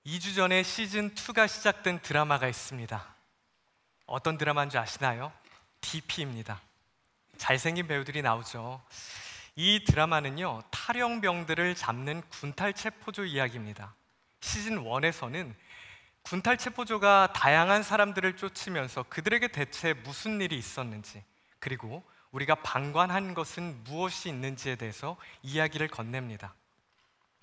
2주 전에 시즌2가 시작된 드라마가 있습니다. 어떤 드라마인 줄 아시나요? DP입니다. 잘생긴 배우들이 나오죠. 이 드라마는요, 탈영병들을 잡는 군탈체포조 이야기입니다. 시즌1에서는 군탈체포조가 다양한 사람들을 쫓으면서 그들에게 대체 무슨 일이 있었는지, 그리고 우리가 방관한 것은 무엇이 있는지에 대해서 이야기를 건넵니다.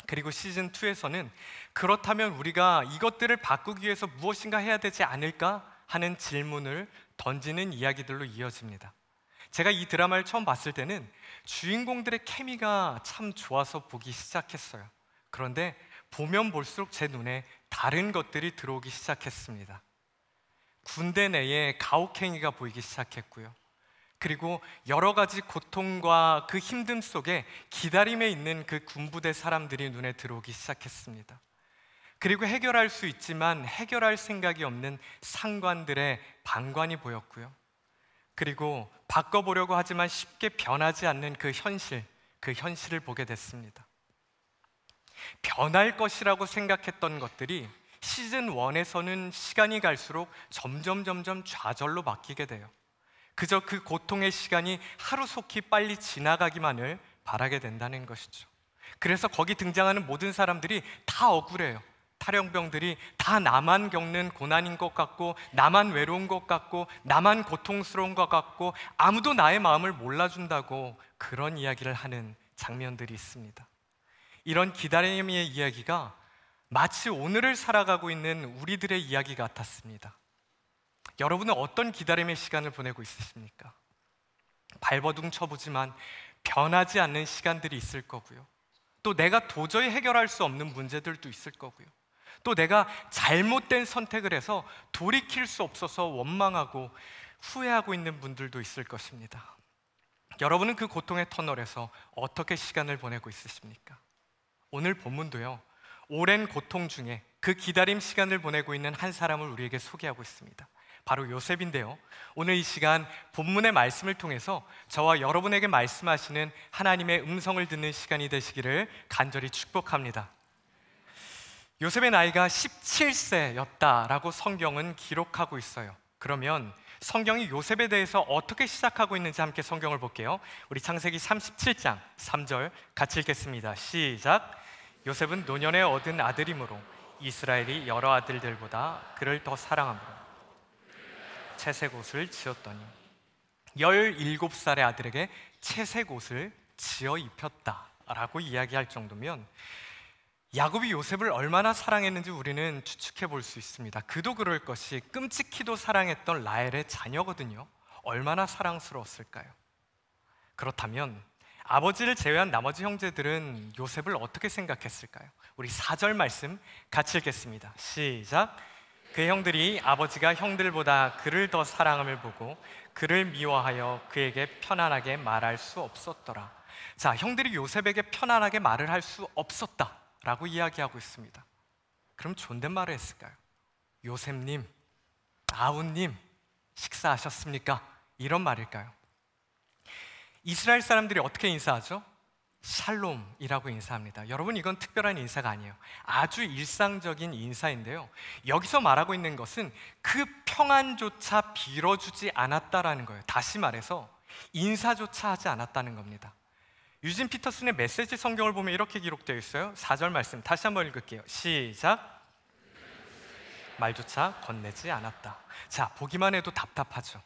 그리고 시즌2에서는 그렇다면 우리가 이것들을 바꾸기 위해서 무엇인가 해야 되지 않을까 하는 질문을 던지는 이야기들로 이어집니다. 제가 이 드라마를 처음 봤을 때는 주인공들의 케미가 참 좋아서 보기 시작했어요. 그런데 보면 볼수록 제 눈에 다른 것들이 들어오기 시작했습니다. 군대 내에 가혹행위가 보이기 시작했고요. 그리고 여러 가지 고통과 그 힘듦 속에 기다림에 있는 그 군부대 사람들이 눈에 들어오기 시작했습니다. 그리고 해결할 수 있지만 해결할 생각이 없는 상관들의 방관이 보였고요. 그리고 바꿔보려고 하지만 쉽게 변하지 않는 그 현실을 보게 됐습니다. 변할 것이라고 생각했던 것들이 시즌1에서는 시간이 갈수록 점점 좌절로 바뀌게 돼요. 그저 그 고통의 시간이 하루속히 빨리 지나가기만을 바라게 된다는 것이죠. 그래서 거기 등장하는 모든 사람들이 다 억울해요. 탈영병들이 다 나만 겪는 고난인 것 같고, 나만 외로운 것 같고, 나만 고통스러운 것 같고, 아무도 나의 마음을 몰라준다고 그런 이야기를 하는 장면들이 있습니다. 이런 기다림의 이야기가 마치 오늘을 살아가고 있는 우리들의 이야기 같았습니다. 여러분은 어떤 기다림의 시간을 보내고 있으십니까? 발버둥 쳐보지만 변하지 않는 시간들이 있을 거고요. 또 내가 도저히 해결할 수 없는 문제들도 있을 거고요. 또 내가 잘못된 선택을 해서 돌이킬 수 없어서 원망하고 후회하고 있는 분들도 있을 것입니다. 여러분은 그 고통의 터널에서 어떻게 시간을 보내고 있으십니까? 오늘 본문도요, 오랜 고통 중에 그 기다림 시간을 보내고 있는 한 사람을 우리에게 소개하고 있습니다. 바로 요셉인데요, 오늘 이 시간 본문의 말씀을 통해서 저와 여러분에게 말씀하시는 하나님의 음성을 듣는 시간이 되시기를 간절히 축복합니다. 요셉의 나이가 17세였다라고 성경은 기록하고 있어요. 그러면 성경이 요셉에 대해서 어떻게 시작하고 있는지 함께 성경을 볼게요. 우리 창세기 37장 3절 같이 읽겠습니다. 시작. 요셉은 노년에 얻은 아들이므로 이스라엘이 여러 아들들보다 그를 더 사랑하므로 채색 옷을 지었더니 17살의 아들에게 채색 옷을 지어 입혔다라고 이야기할 정도면 야곱이 요셉을 얼마나 사랑했는지 우리는 추측해 볼 수 있습니다. 그도 그럴 것이 끔찍히도 사랑했던 라헬의 자녀거든요. 얼마나 사랑스러웠을까요? 그렇다면 아버지를 제외한 나머지 형제들은 요셉을 어떻게 생각했을까요? 우리 4절 말씀 같이 읽겠습니다. 시작. 그 형들이 아버지가 형들보다 그를 더 사랑함을 보고 그를 미워하여 그에게 편안하게 말할 수 없었더라. 자, 형들이 요셉에게 편안하게 말을 할 수 없었다라고 이야기하고 있습니다. 그럼 존댓말을 했을까요? 요셉님, 아우님, 식사하셨습니까? 이런 말일까요? 이스라엘 사람들이 어떻게 인사하죠? 샬롬이라고 인사합니다. 여러분, 이건 특별한 인사가 아니에요. 아주 일상적인 인사인데요, 여기서 말하고 있는 것은 그 평안조차 빌어주지 않았다라는 거예요. 다시 말해서 인사조차 하지 않았다는 겁니다. 유진 피터슨의 메시지 성경을 보면 이렇게 기록되어 있어요. 4절 말씀 다시 한번 읽을게요. 시작. 말조차 건네지 않았다. 자, 보기만 해도 답답하죠.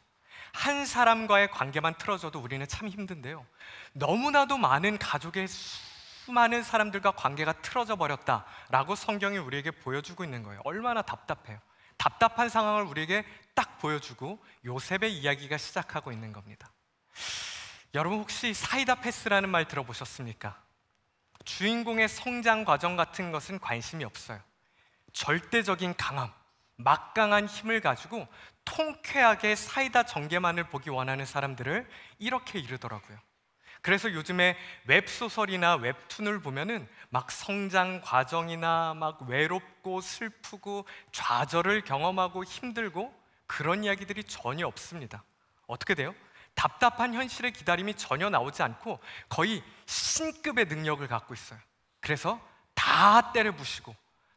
한 사람과의 관계만 틀어져도 우리는 참 힘든데요, 너무나도 많은 가족의 수많은 사람들과 관계가 틀어져 버렸다라고 성경이 우리에게 보여주고 있는 거예요. 얼마나 답답해요. 답답한 상황을 우리에게 딱 보여주고 요셉의 이야기가 시작하고 있는 겁니다. 여러분, 혹시 사이다 패스라는 말 들어보셨습니까? 주인공의 성장 과정 같은 것은 관심이 없어요. 절대적인 강함, 막강한 힘을 가지고 통쾌하게 사이다 전개만을 보기 원하는 사람들을 이렇게 이르더라고요. 그래서 요즘에 웹소설이나 웹툰을 보면은 막 성장 과정이나 막 외롭고 슬프고 좌절을 경험하고 힘들고 그런 이야기들이 전혀 없습니다. 어떻게 돼요? 답답한 현실의 기다림이 전혀 나오지 않고 거의 신급의 능력을 갖고 있어요. 그래서 다 때려부시고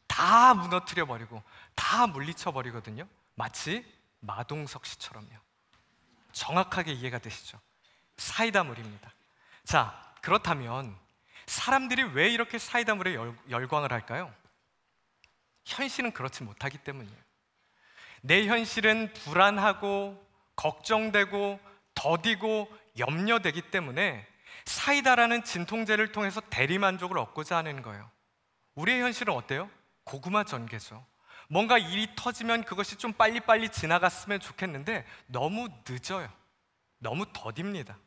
다 다 무너뜨려 버리고 다 물리쳐 버리거든요. 마치 마동석 씨처럼요. 정확하게 이해가 되시죠? 사이다물입니다. 자, 그렇다면 사람들이 왜 이렇게 사이다물에 열광을 할까요? 현실은 그렇지 못하기 때문이에요. 내 현실은 불안하고 걱정되고 더디고 염려되기 때문에 사이다라는 진통제를 통해서 대리만족을 얻고자 하는 거예요. 우리의 현실은 어때요? 고구마 전개죠. 뭔가 일이 터지면 그것이 좀 빨리빨리 지나갔으면 좋겠는데 너무 늦어요. 너무 더딥니다.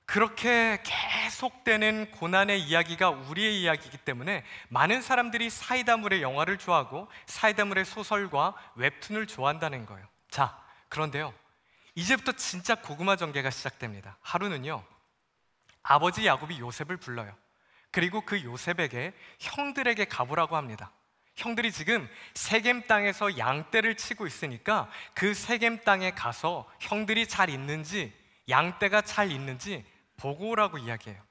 그렇게 계속되는 고난의 이야기가 우리의 이야기이기 때문에 많은 사람들이 사이다물의 영화를 좋아하고 사이다물의 소설과 웹툰을 좋아한다는 거예요. 자, 그런데요, 이제부터 진짜 고구마 전개가 시작됩니다. 하루는요, 아버지 야곱이 요셉을 불러요. 그리고 그 요셉에게 형들에게 가보라고 합니다. 형들이 지금 세겜 땅에서 양떼를 치고 있으니까 그 세겜 땅에 가서 형들이 잘 있는지, 양떼가 잘 있는지 보고 오라고 이야기해요.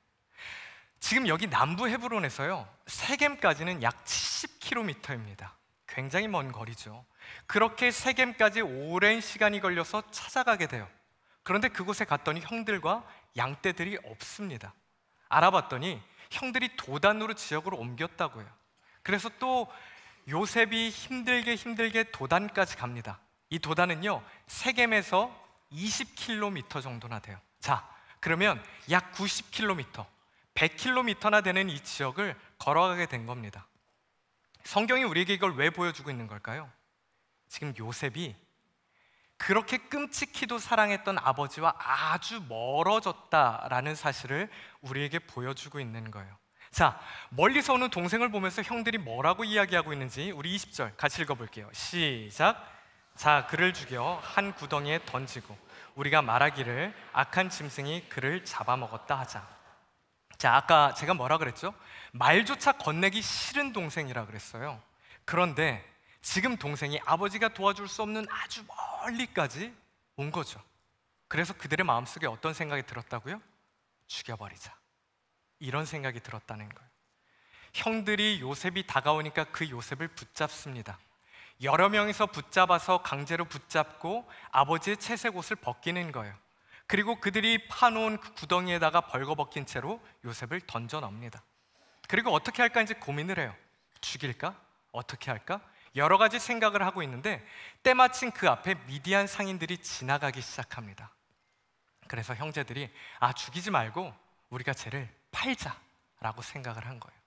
지금 여기 남부 헤브론에서요, 세겜까지는 약 70km입니다. 굉장히 먼 거리죠. 그렇게 세겜까지 오랜 시간이 걸려서 찾아가게 돼요. 그런데 그곳에 갔더니 형들과 양떼들이 없습니다. 알아봤더니 형들이 도단으로 지역으로 옮겼다고 해요. 그래서 또 요셉이 힘들게 도단까지 갑니다. 이 도단은요, 세겜에서 20km 정도나 돼요. 자, 그러면 약 90km, 100km나 되는 이 지역을 걸어가게 된 겁니다. 성경이 우리에게 이걸 왜 보여주고 있는 걸까요? 지금 요셉이 그렇게 끔찍히도 사랑했던 아버지와 아주 멀어졌다라는 사실을 우리에게 보여주고 있는 거예요. 자, 멀리서 오는 동생을 보면서 형들이 뭐라고 이야기하고 있는지 우리 20절 같이 읽어볼게요. 시작. 자, 그를 죽여 한 구덩이에 던지고 우리가 말하기를 악한 짐승이 그를 잡아먹었다 하자. 자, 아까 제가 뭐라 그랬죠? 말조차 건네기 싫은 동생이라 그랬어요. 그런데 지금 동생이 아버지가 도와줄 수 없는 아주 멀리까지 온 거죠. 그래서 그들의 마음속에 어떤 생각이 들었다고요? 죽여버리자, 이런 생각이 들었다는 거예요. 형들이 요셉이 다가오니까 그 요셉을 붙잡습니다. 여러 명이서 붙잡아서 강제로 붙잡고 아버지의 채색 옷을 벗기는 거예요. 그리고 그들이 파놓은 그 구덩이에다가 벌거벗긴 채로 요셉을 던져 넣습니다. 그리고 어떻게 할까 이제 고민을 해요. 죽일까? 어떻게 할까? 여러 가지 생각을 하고 있는데 때마침 그 앞에 미디안 상인들이 지나가기 시작합니다. 그래서 형제들이 죽이지 말고 우리가 쟤를 팔자라고 생각을 한 거예요.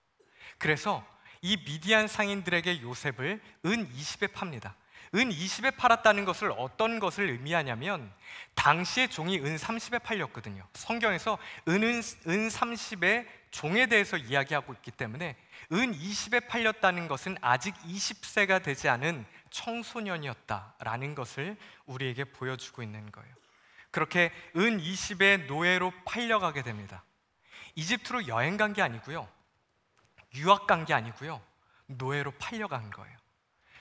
그래서 이 미디안 상인들에게 요셉을 은 20에 팝니다. 은 20에 팔았다는 것을 어떤 것을 의미하냐면 당시의 종이 은 30에 팔렸거든요. 성경에서 은 30의 종에 대해서 이야기하고 있기 때문에 은 20에 팔렸다는 것은 아직 20세가 되지 않은 청소년이었다라는 것을 우리에게 보여주고 있는 거예요. 그렇게 은 20의 노예로 팔려가게 됩니다. 이집트로 여행 간 게 아니고요, 유학 간 게 아니고요, 노예로 팔려간 거예요.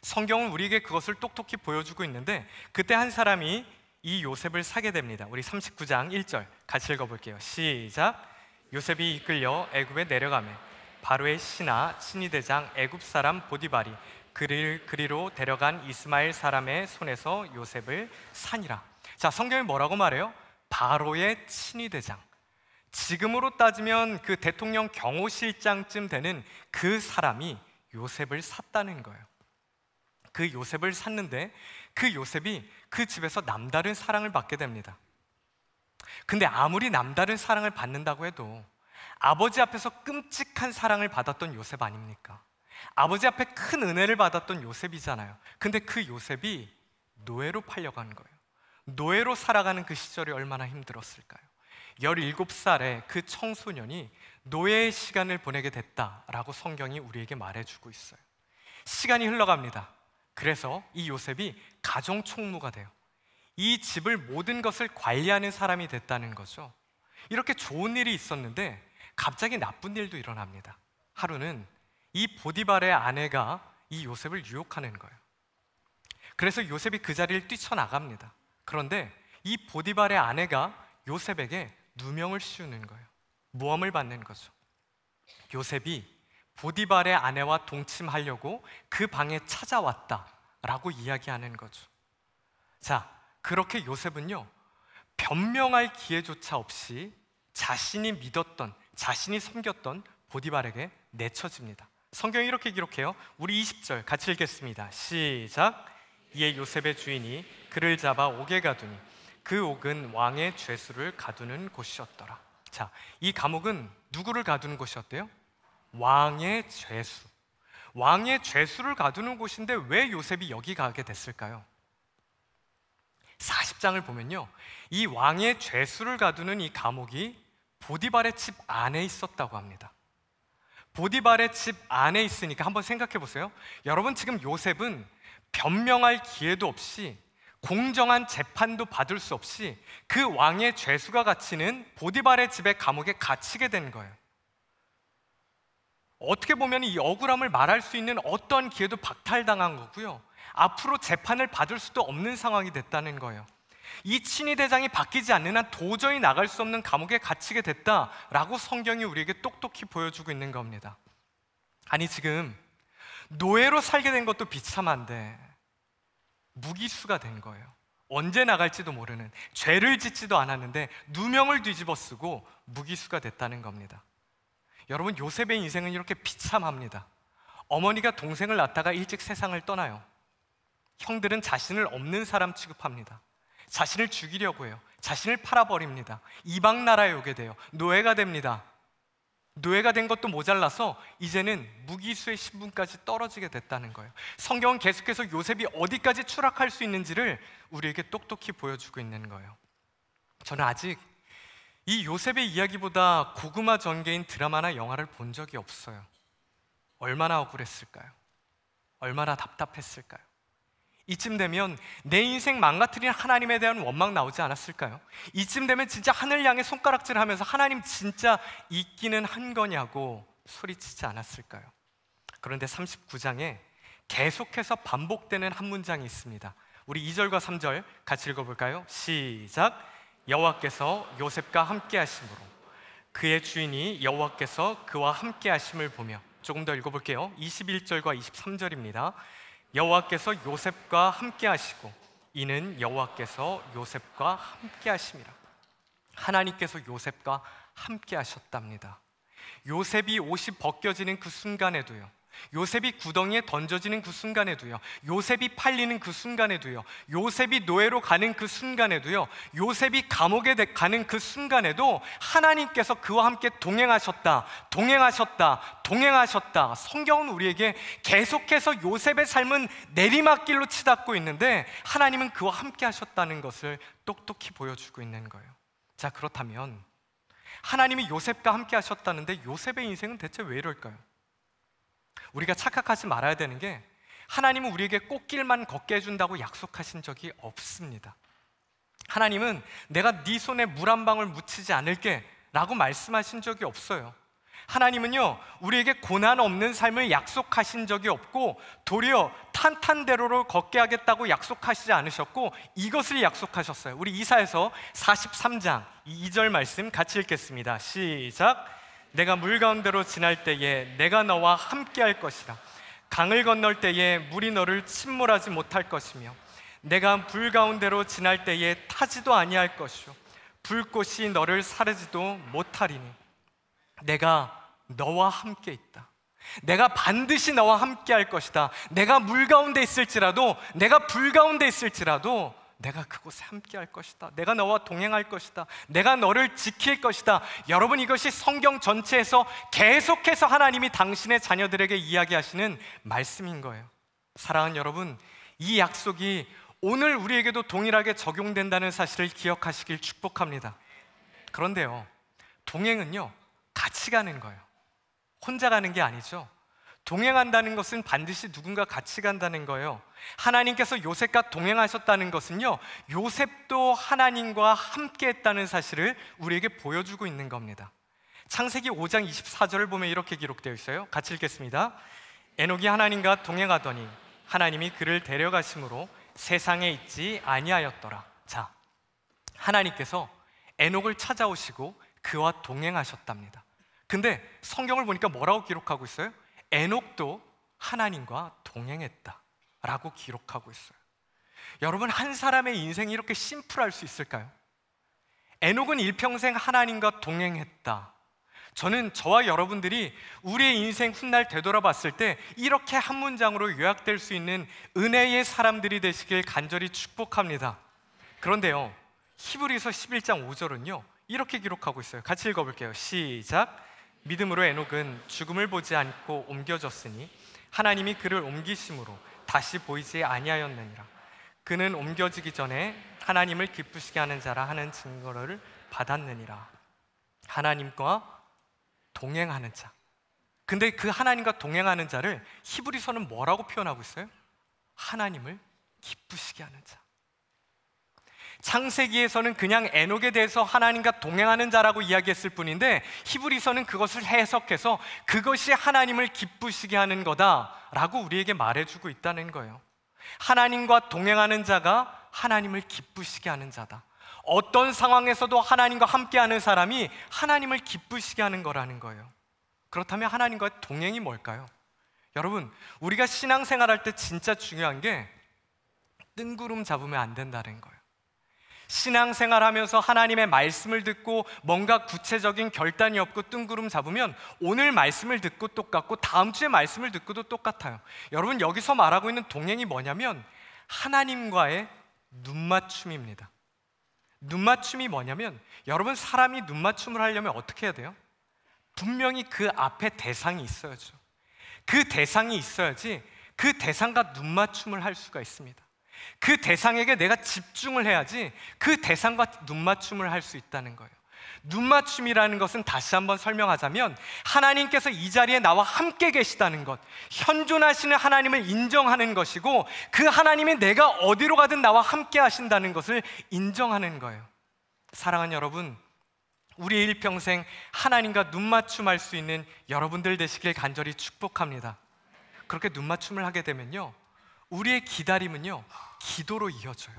성경은 우리에게 그것을 똑똑히 보여주고 있는데 그때 한 사람이 이 요셉을 사게 됩니다. 우리 39장 1절 같이 읽어볼게요. 시작. 요셉이 이끌려 애굽에 내려가매 바로의 신하 친위대장 애굽 사람 보디발이 그리로 데려간 이스마엘 사람의 손에서 요셉을 사니라. 자, 성경이 뭐라고 말해요? 바로의 친위대장, 지금으로 따지면 그 대통령 경호실장쯤 되는 그 사람이 요셉을 샀다는 거예요. 그 요셉을 샀는데 그 요셉이 그 집에서 남다른 사랑을 받게 됩니다. 근데 아무리 남다른 사랑을 받는다고 해도 아버지 앞에서 끔찍한 사랑을 받았던 요셉 아닙니까? 아버지 앞에 큰 은혜를 받았던 요셉이잖아요. 근데 그 요셉이 노예로 팔려간 거예요. 노예로 살아가는 그 시절이 얼마나 힘들었을까요? 17살의 그 청소년이 노예의 시간을 보내게 됐다라고 성경이 우리에게 말해주고 있어요. 시간이 흘러갑니다. 그래서 이 요셉이 가정총무가 돼요. 이 집을 모든 것을 관리하는 사람이 됐다는 거죠. 이렇게 좋은 일이 있었는데 갑자기 나쁜 일도 일어납니다. 하루는 이 보디발의 아내가 이 요셉을 유혹하는 거예요. 그래서 요셉이 그 자리를 뛰쳐나갑니다. 그런데 이 보디발의 아내가 요셉에게 누명을 씌우는 거예요. 모함을 받는 거죠. 요셉이 보디발의 아내와 동침하려고 그 방에 찾아왔다라고 이야기하는 거죠. 자, 그렇게 요셉은요, 변명할 기회조차 없이 자신이 믿었던, 자신이 섬겼던 보디발에게 내쳐집니다. 성경이 이렇게 기록해요. 우리 20절 같이 읽겠습니다. 시작. 이에 요셉의 주인이 그를 잡아 옥에 가두니 그 옥은 왕의 죄수를 가두는 곳이었더라. 자, 이 감옥은 누구를 가두는 곳이었대요? 왕의 죄수. 왕의 죄수를 가두는 곳인데 왜 요셉이 여기 가게 됐을까요? 40장을 보면요, 이 왕의 죄수를 가두는 이 감옥이 보디발의 집 안에 있었다고 합니다. 보디발의 집 안에 있으니까 한번 생각해 보세요. 여러분, 지금 요셉은 변명할 기회도 없이, 공정한 재판도 받을 수 없이 그 왕의 죄수가 갇히는 보디발의 집에 감옥에 갇히게 된 거예요. 어떻게 보면 이 억울함을 말할 수 있는 어떤 기회도 박탈당한 거고요, 앞으로 재판을 받을 수도 없는 상황이 됐다는 거예요. 이 친위 대장이 바뀌지 않는 한 도저히 나갈 수 없는 감옥에 갇히게 됐다라고 성경이 우리에게 똑똑히 보여주고 있는 겁니다. 아니, 지금 노예로 살게 된 것도 비참한데 무기수가 된 거예요. 언제 나갈지도 모르는, 죄를 짓지도 않았는데 누명을 뒤집어 쓰고 무기수가 됐다는 겁니다. 여러분, 요셉의 인생은 이렇게 비참합니다. 어머니가 동생을 낳다가 일찍 세상을 떠나요. 형들은 자신을 없는 사람 취급합니다. 자신을 죽이려고 해요. 자신을 팔아버립니다. 이방 나라에 오게 돼요. 노예가 됩니다. 노예가 된 것도 모자라서 이제는 무기수의 신분까지 떨어지게 됐다는 거예요. 성경은 계속해서 요셉이 어디까지 추락할 수 있는지를 우리에게 똑똑히 보여주고 있는 거예요. 저는 아직 이 요셉의 이야기보다 고구마 전개인 드라마나 영화를 본 적이 없어요. 얼마나 억울했을까요? 얼마나 답답했을까요? 이쯤 되면 내 인생 망가뜨린 하나님에 대한 원망 나오지 않았을까요? 이쯤 되면 진짜 하늘 향해 손가락질하면서 하나님 진짜 있기는 한 거냐고 소리치지 않았을까요? 그런데 39장에 계속해서 반복되는 한 문장이 있습니다. 우리 2절과 3절 같이 읽어볼까요? 시작. 여호와께서 요셉과 함께 하심으로 그의 주인이 여호와께서 그와 함께 하심을 보며, 조금 더 읽어볼게요. 21절과 23절입니다. 여호와께서 요셉과 함께 하시고 이는 여호와께서 요셉과 함께 하심이라. 하나님께서 요셉과 함께 하셨답니다. 요셉이 옷이 벗겨지는 그 순간에도요, 요셉이 구덩이에 던져지는 그 순간에도요, 요셉이 팔리는 그 순간에도요, 요셉이 노예로 가는 그 순간에도요, 요셉이 감옥에 가는 그 순간에도 하나님께서 그와 함께 동행하셨다, 동행하셨다, 동행하셨다. 성경은 우리에게 계속해서 요셉의 삶은 내리막길로 치닫고 있는데 하나님은 그와 함께 하셨다는 것을 똑똑히 보여주고 있는 거예요. 자, 그렇다면 하나님이 요셉과 함께 하셨다는데 요셉의 인생은 대체 왜 이럴까요? 우리가 착각하지 말아야 되는 게, 하나님은 우리에게 꽃길만 걷게 해준다고 약속하신 적이 없습니다. 하나님은 내가 네 손에 물 한 방울 묻히지 않을게 라고 말씀하신 적이 없어요. 하나님은요, 우리에게 고난 없는 삶을 약속하신 적이 없고 도리어 탄탄대로로 걷게 하겠다고 약속하시지 않으셨고 이것을 약속하셨어요. 우리 이사야서 43장 2절 말씀 같이 읽겠습니다. 시작. 내가 물 가운데로 지날 때에 내가 너와 함께 할 것이라. 강을 건널 때에 물이 너를 침몰하지 못할 것이며 내가 불 가운데로 지날 때에 타지도 아니할 것이요 불꽃이 너를 사르지도 못하리니 내가 너와 함께 있다. 내가 반드시 너와 함께 할 것이다. 내가 물 가운데 있을지라도, 내가 불 가운데 있을지라도 내가 그곳에 함께 할 것이다. 내가 너와 동행할 것이다. 내가 너를 지킬 것이다. 여러분, 이것이 성경 전체에서 계속해서 하나님이 당신의 자녀들에게 이야기하시는 말씀인 거예요. 사랑하는 여러분, 이 약속이 오늘 우리에게도 동일하게 적용된다는 사실을 기억하시길 축복합니다. 그런데요, 동행은요, 같이 가는 거예요. 혼자 가는 게 아니죠. 동행한다는 것은 반드시 누군가 같이 간다는 거예요. 하나님께서 요셉과 동행하셨다는 것은요, 요셉도 하나님과 함께 했다는 사실을 우리에게 보여주고 있는 겁니다. 창세기 5장 24절을 보면 이렇게 기록되어 있어요. 같이 읽겠습니다. 에녹이 하나님과 동행하더니 하나님이 그를 데려가심으로 세상에 있지 아니하였더라. 자, 하나님께서 에녹을 찾아오시고 그와 동행하셨답니다. 근데 성경을 보니까 뭐라고 기록하고 있어요? 에녹도 하나님과 동행했다라고 기록하고 있어요. 여러분, 한 사람의 인생이 이렇게 심플할 수 있을까요? 에녹은 일평생 하나님과 동행했다. 저는 저와 여러분들이 우리의 인생 훗날 되돌아봤을 때 이렇게 한 문장으로 요약될 수 있는 은혜의 사람들이 되시길 간절히 축복합니다. 그런데요, 히브리서 11장 5절은요 이렇게 기록하고 있어요. 같이 읽어볼게요. 시작. 믿음으로 에녹은 죽음을 보지 않고 옮겨졌으니 하나님이 그를 옮기심으로 다시 보이지 아니하였느니라. 그는 옮겨지기 전에 하나님을 기쁘시게 하는 자라 하는 증거를 받았느니라. 하나님과 동행하는 자. 근데 그 하나님과 동행하는 자를 히브리서는 뭐라고 표현하고 있어요? 하나님을 기쁘시게 하는 자. 창세기에서는 그냥 에녹에 대해서 하나님과 동행하는 자라고 이야기했을 뿐인데 히브리서는 그것을 해석해서 그것이 하나님을 기쁘시게 하는 거다라고 우리에게 말해주고 있다는 거예요. 하나님과 동행하는 자가 하나님을 기쁘시게 하는 자다. 어떤 상황에서도 하나님과 함께하는 사람이 하나님을 기쁘시게 하는 거라는 거예요. 그렇다면 하나님과의 동행이 뭘까요? 여러분, 우리가 신앙생활할 때 진짜 중요한 게 뜬구름 잡으면 안 된다는 거예요. 신앙생활하면서 하나님의 말씀을 듣고 뭔가 구체적인 결단이 없고 뜬구름 잡으면 오늘 말씀을 듣고 똑같고 다음 주에 말씀을 듣고도 똑같아요. 여러분, 여기서 말하고 있는 동행이 뭐냐면 하나님과의 눈맞춤입니다. 눈맞춤이 뭐냐면 여러분, 사람이 눈맞춤을 하려면 어떻게 해야 돼요? 분명히 그 앞에 대상이 있어야죠. 그 대상이 있어야지 그 대상과 눈맞춤을 할 수가 있습니다. 그 대상에게 내가 집중을 해야지 그 대상과 눈맞춤을 할 수 있다는 거예요. 눈맞춤이라는 것은 다시 한번 설명하자면 하나님께서 이 자리에 나와 함께 계시다는 것, 현존하시는 하나님을 인정하는 것이고 그 하나님이 내가 어디로 가든 나와 함께 하신다는 것을 인정하는 거예요. 사랑하는 여러분, 우리 일평생 하나님과 눈맞춤할 수 있는 여러분들 되시길 간절히 축복합니다. 그렇게 눈맞춤을 하게 되면요, 우리의 기다림은요 기도로 이어져요.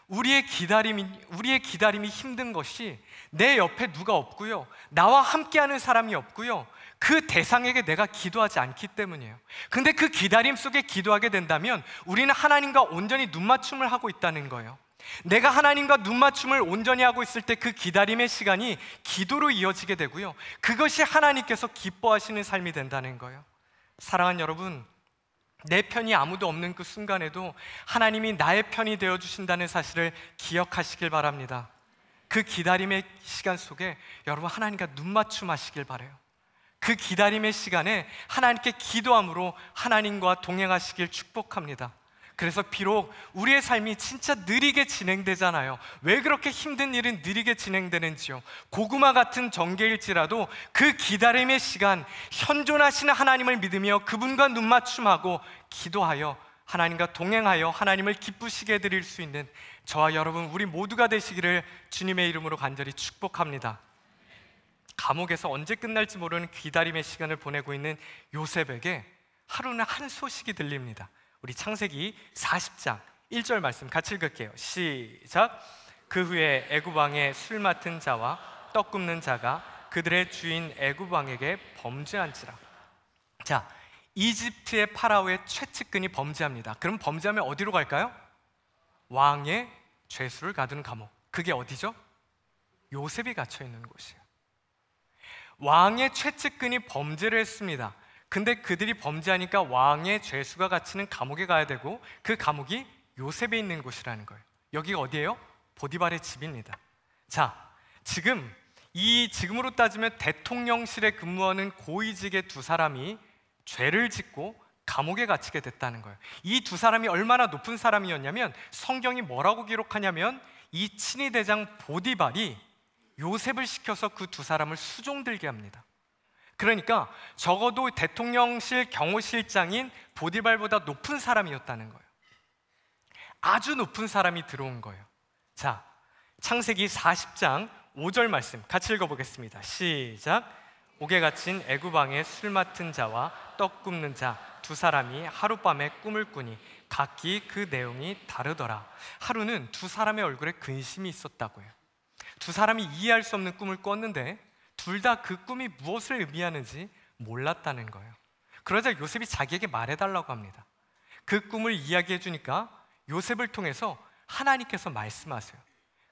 우리의 기다림이 힘든 것이 내 옆에 누가 없고요, 나와 함께하는 사람이 없고요, 그 대상에게 내가 기도하지 않기 때문이에요. 근데 그 기다림 속에 기도하게 된다면 우리는 하나님과 온전히 눈맞춤을 하고 있다는 거예요. 내가 하나님과 눈맞춤을 온전히 하고 있을 때 그 기다림의 시간이 기도로 이어지게 되고요, 그것이 하나님께서 기뻐하시는 삶이 된다는 거예요. 사랑하는 여러분, 내 편이 아무도 없는 그 순간에도 하나님이 나의 편이 되어주신다는 사실을 기억하시길 바랍니다. 그 기다림의 시간 속에 여러분 하나님과 눈맞춤 하시길 바라요. 그 기다림의 시간에 하나님께 기도함으로 하나님과 동행하시길 축복합니다. 그래서 비록 우리의 삶이 진짜 느리게 진행되잖아요. 왜 그렇게 힘든 일은 느리게 진행되는지요? 고구마 같은 전개일지라도 그 기다림의 시간, 현존하시는 하나님을 믿으며 그분과 눈맞춤하고 기도하여 하나님과 동행하여 하나님을 기쁘시게 해드릴 수 있는 저와 여러분, 우리 모두가 되시기를 주님의 이름으로 간절히 축복합니다. 감옥에서 언제 끝날지 모르는 기다림의 시간을 보내고 있는 요셉에게 하루는 한 소식이 들립니다. 우리 창세기 40장 1절 말씀 같이 읽을게요. 시작. 그 후에 애굽 왕의 술 맡은 자와 떡 굽는 자가 그들의 주인 애굽 왕에게 범죄한지라. 자, 이집트의 파라오의 최측근이 범죄합니다. 그럼 범죄하면 어디로 갈까요? 왕의 죄수를 가두는 감옥. 그게 어디죠? 요셉이 갇혀 있는 곳이에요. 왕의 최측근이 범죄를 했습니다. 근데 그들이 범죄하니까 왕의 죄수가 갇히는 감옥에 가야 되고 그 감옥이 요셉에 있는 곳이라는 거예요. 여기가 어디예요? 보디발의 집입니다. 자, 지금으로 따지면 대통령실에 근무하는 고위직의 두 사람이 죄를 짓고 감옥에 갇히게 됐다는 거예요. 이 두 사람이 얼마나 높은 사람이었냐면 성경이 뭐라고 기록하냐면 이 친위 대장 보디발이 요셉을 시켜서 그 두 사람을 수종들게 합니다. 그러니까 적어도 대통령실 경호실장인 보디발보다 높은 사람이었다는 거예요. 아주 높은 사람이 들어온 거예요. 자, 창세기 40장 5절 말씀 같이 읽어보겠습니다. 시작. 옥에 갇힌 애굽 왕의 술 맡은 자와 떡 굽는 자 두 사람이 하룻밤에 꿈을 꾸니 각기 그 내용이 다르더라. 하루는 두 사람의 얼굴에 근심이 있었다고 해요. 두 사람이 이해할 수 없는 꿈을 꿨는데 둘 다 그 꿈이 무엇을 의미하는지 몰랐다는 거예요. 그러자 요셉이 자기에게 말해달라고 합니다. 그 꿈을 이야기해 주니까 요셉을 통해서 하나님께서 말씀하세요.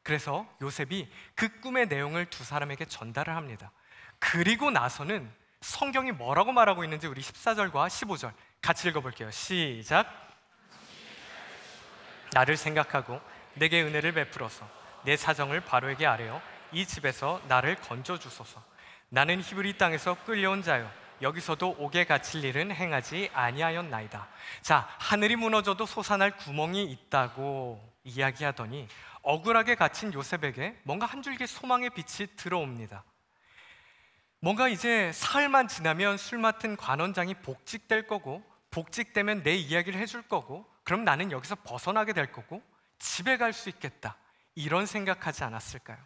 그래서 요셉이 그 꿈의 내용을 두 사람에게 전달을 합니다. 그리고 나서는 성경이 뭐라고 말하고 있는지 우리 14절과 15절 같이 읽어볼게요. 시작. 나를 생각하고 내게 은혜를 베풀어서 내 사정을 바로에게 아뢰어 이 집에서 나를 건져주소서. 나는 히브리 땅에서 끌려온 자요 여기서도 옥에 갇힐 일은 행하지 아니하였나이다. 자, 하늘이 무너져도 솟아날 구멍이 있다고 이야기하더니 억울하게 갇힌 요셉에게 뭔가 한 줄기 소망의 빛이 들어옵니다. 뭔가 이제 사흘만 지나면 술 맡은 관원장이 복직될 거고, 복직되면 내 이야기를 해줄 거고, 그럼 나는 여기서 벗어나게 될 거고 집에 갈 수 있겠다, 이런 생각하지 않았을까요?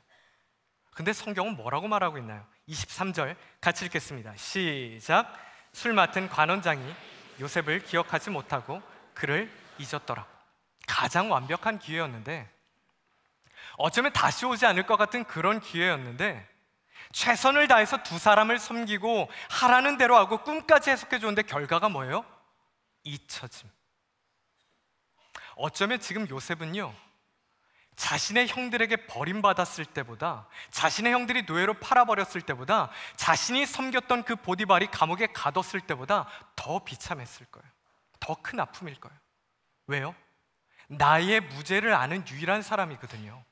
근데 성경은 뭐라고 말하고 있나요? 23절 같이 읽겠습니다. 시작. 술 맡은 관원장이 요셉을 기억하지 못하고 그를 잊었더라. 가장 완벽한 기회였는데, 어쩌면 다시 오지 않을 것 같은 그런 기회였는데, 최선을 다해서 두 사람을 섬기고 하라는 대로 하고 꿈까지 해석해 줬는데 결과가 뭐예요? 잊혀짐. 어쩌면 지금 요셉은요, 자신의 형들에게 버림받았을 때보다, 자신의 형들이 노예로 팔아버렸을 때보다, 자신이 섬겼던 그 보디발이 감옥에 가뒀을 때보다 더 비참했을 거예요. 더 큰 아픔일 거예요. 왜요? 나의 무죄를 아는 유일한 사람이거든요.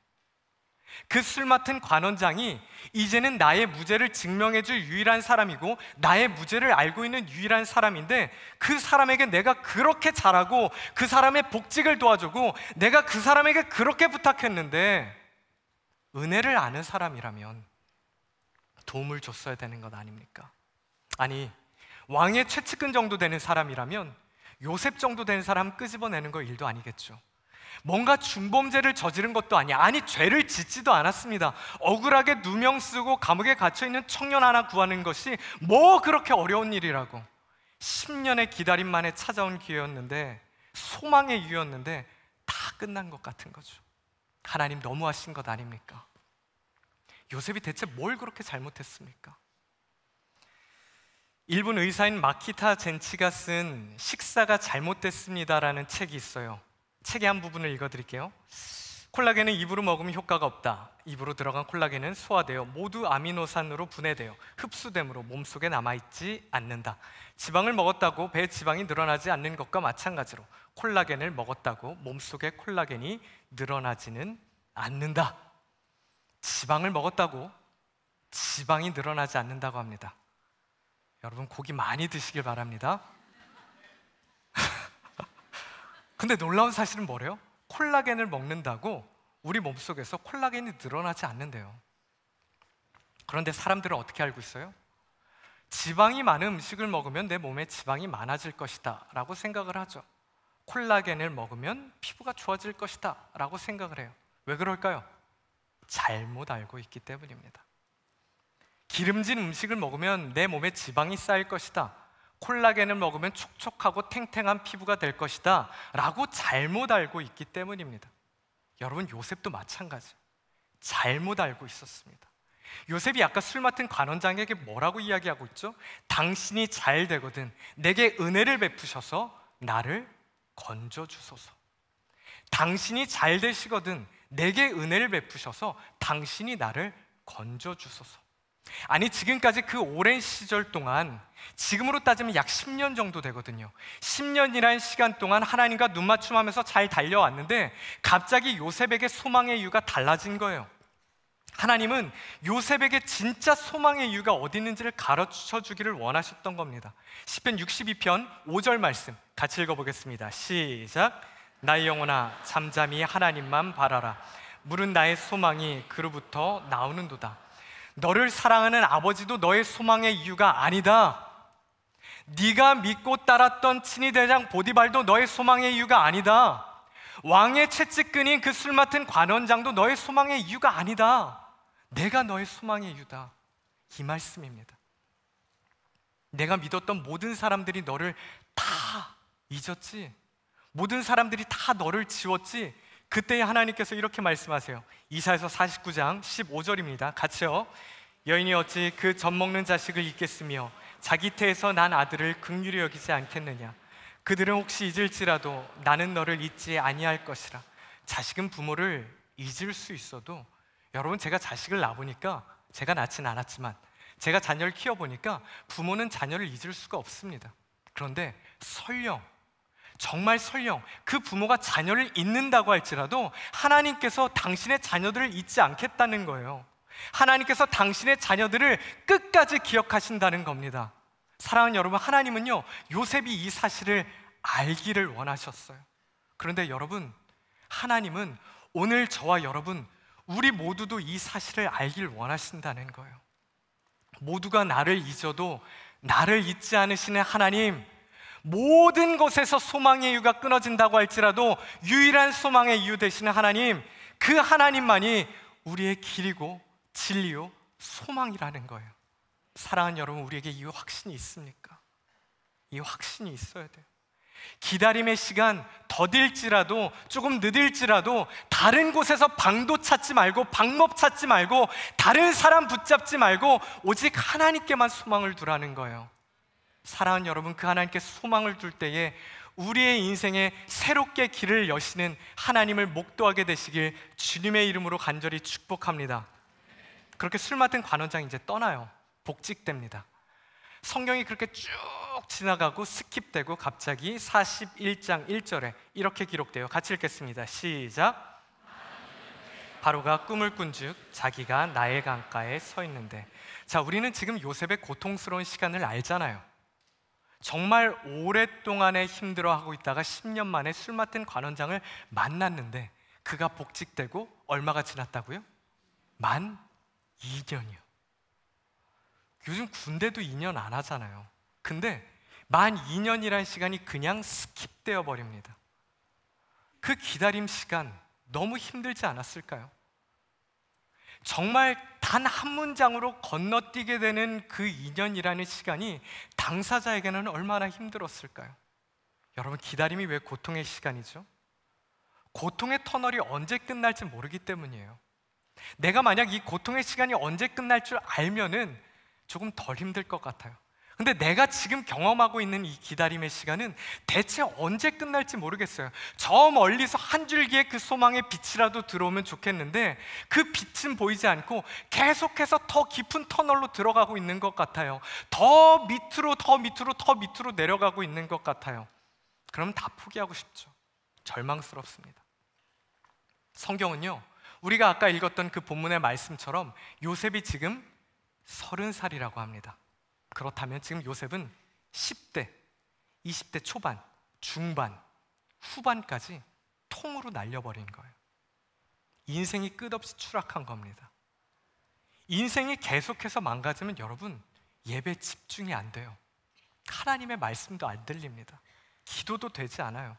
그 술 맡은 관원장이 이제는 나의 무죄를 증명해줄 유일한 사람이고 나의 무죄를 알고 있는 유일한 사람인데, 그 사람에게 내가 그렇게 잘하고 그 사람의 복직을 도와주고 내가 그 사람에게 그렇게 부탁했는데, 은혜를 아는 사람이라면 도움을 줬어야 되는 것 아닙니까? 아니, 왕의 최측근 정도 되는 사람이라면 요셉 정도 되는 사람 끄집어내는 거 일도 아니겠죠. 뭔가 중범죄를 저지른 것도 아니야. 아니, 죄를 짓지도 않았습니다. 억울하게 누명 쓰고 감옥에 갇혀있는 청년 하나 구하는 것이 뭐 그렇게 어려운 일이라고. 10년의 기다림 만에 찾아온 기회였는데, 소망의 이유였는데 다 끝난 것 같은 거죠. 하나님 너무하신 것 아닙니까? 요셉이 대체 뭘 그렇게 잘못했습니까? 일본 의사인 마키타 젠치가 쓴 식사가 잘못됐습니다라는 책이 있어요. 책의 한 부분을 읽어드릴게요. 콜라겐은 입으로 먹으면 효과가 없다. 입으로 들어간 콜라겐은 소화되어 모두 아미노산으로 분해되어 흡수되므로 몸속에 남아있지 않는다. 지방을 먹었다고 배에 지방이 늘어나지 않는 것과 마찬가지로 콜라겐을 먹었다고 몸속에 콜라겐이 늘어나지는 않는다. 지방을 먹었다고 지방이 늘어나지 않는다고 합니다. 여러분, 고기 많이 드시길 바랍니다. 근데 놀라운 사실은 뭐래요? 콜라겐을 먹는다고 우리 몸속에서 콜라겐이 늘어나지 않는데요. 그런데 사람들은 어떻게 알고 있어요? 지방이 많은 음식을 먹으면 내 몸에 지방이 많아질 것이다 라고 생각을 하죠. 콜라겐을 먹으면 피부가 좋아질 것이다 라고 생각을 해요. 왜 그럴까요? 잘못 알고 있기 때문입니다. 기름진 음식을 먹으면 내 몸에 지방이 쌓일 것이다, 콜라겐을 먹으면 촉촉하고 탱탱한 피부가 될 것이다 라고 잘못 알고 있기 때문입니다. 여러분, 요셉도 마찬가지, 잘못 알고 있었습니다. 요셉이 아까 술 맡은 관원장에게 뭐라고 이야기하고 있죠? 당신이 잘 되거든 내게 은혜를 베푸셔서 나를 건져주소서. 당신이 잘 되시거든 내게 은혜를 베푸셔서 당신이 나를 건져주소서. 아니, 지금까지 그 오랜 시절 동안, 지금으로 따지면 약 10년 정도 되거든요. 10년이라는 시간 동안 하나님과 눈맞춤하면서 잘 달려왔는데 갑자기 요셉에게 소망의 이유가 달라진 거예요. 하나님은 요셉에게 진짜 소망의 이유가 어디 있는지를 가르쳐 주기를 원하셨던 겁니다. 시편 62편 5절 말씀 같이 읽어보겠습니다. 시작. 나의 영혼아 잠잠히 하나님만 바라라. 물은 나의 소망이 그로부터 나오는도다. 너를 사랑하는 아버지도 너의 소망의 이유가 아니다. 네가 믿고 따랐던 친위대장 보디발도 너의 소망의 이유가 아니다. 왕의 채찍근인 그 술 맡은 관원장도 너의 소망의 이유가 아니다. 내가 너의 소망의 이유다, 이 말씀입니다. 내가 믿었던 모든 사람들이 너를 다 잊었지, 모든 사람들이 다 너를 지웠지. 그때 하나님께서 이렇게 말씀하세요. 이사야서 49장 15절입니다 같이요. 여인이 어찌 그 젖 먹는 자식을 잊겠으며 자기 태에서 난 아들을 긍휼히 여기지 않겠느냐. 그들은 혹시 잊을지라도 나는 너를 잊지 아니할 것이라. 자식은 부모를 잊을 수 있어도, 여러분, 제가 자식을 낳아보니까, 제가 낳진 않았지만 제가 자녀를 키워보니까 부모는 자녀를 잊을 수가 없습니다. 그런데 설령, 정말 설령 그 부모가 자녀를 잊는다고 할지라도 하나님께서 당신의 자녀들을 잊지 않겠다는 거예요. 하나님께서 당신의 자녀들을 끝까지 기억하신다는 겁니다. 사랑하는 여러분, 하나님은요, 요셉이 이 사실을 알기를 원하셨어요. 그런데 여러분, 하나님은 오늘 저와 여러분, 우리 모두도 이 사실을 알길 원하신다는 거예요. 모두가 나를 잊어도 나를 잊지 않으시는 하나님, 모든 것에서 소망의 이유가 끊어진다고 할지라도 유일한 소망의 이유 되시는 하나님, 그 하나님만이 우리의 길이고 진리요 소망이라는 거예요. 사랑하는 여러분, 우리에게 이 확신이 있습니까? 이 확신이 있어야 돼요. 기다림의 시간 더딜지라도, 조금 늦을지라도 다른 곳에서 방도 찾지 말고, 방법 찾지 말고, 다른 사람 붙잡지 말고 오직 하나님께만 소망을 두라는 거예요. 사랑하는 여러분, 그 하나님께 소망을 둘 때에 우리의 인생에 새롭게 길을 여시는 하나님을 목도하게 되시길 주님의 이름으로 간절히 축복합니다. 그렇게 술 맡은 관원장이 이제 떠나요. 복직됩니다. 성경이 그렇게 쭉 지나가고 스킵되고 갑자기 41장 1절에 이렇게 기록돼요. 같이 읽겠습니다. 시작. 바로가 꿈을 꾼즉 자기가 나일 강가에 서 있는데. 자, 우리는 지금 요셉의 고통스러운 시간을 알잖아요. 정말 오랫동안에 힘들어하고 있다가 10년 만에 술 맡은 관원장을 만났는데 그가 복직되고 얼마가 지났다고요? 만 2년이요. 요즘 군대도 2년 안 하잖아요. 근데 만 2년이라는 시간이 그냥 스킵되어 버립니다. 그 기다림 시간 너무 힘들지 않았을까요? 정말 단 한 문장으로 건너뛰게 되는 그 2년이라는 시간이 당사자에게는 얼마나 힘들었을까요? 여러분, 기다림이 왜 고통의 시간이죠? 고통의 터널이 언제 끝날지 모르기 때문이에요. 내가 만약 이 고통의 시간이 언제 끝날 줄 알면은 조금 덜 힘들 것 같아요. 근데 내가 지금 경험하고 있는 이 기다림의 시간은 대체 언제 끝날지 모르겠어요. 저 멀리서 한 줄기의 그 소망의 빛이라도 들어오면 좋겠는데 그 빛은 보이지 않고 계속해서 더 깊은 터널로 들어가고 있는 것 같아요. 더 밑으로 더 밑으로 더 밑으로 내려가고 있는 것 같아요. 그러면 다 포기하고 싶죠. 절망스럽습니다. 성경은요, 우리가 아까 읽었던 그 본문의 말씀처럼 요셉이 지금 30살이라고 합니다. 그렇다면 지금 요셉은 10대, 20대 초반, 중반, 후반까지 통으로 날려버린 거예요. 인생이 끝없이 추락한 겁니다. 인생이 계속해서 망가지면 여러분, 예배 집중이 안 돼요. 하나님의 말씀도 안 들립니다. 기도도 되지 않아요.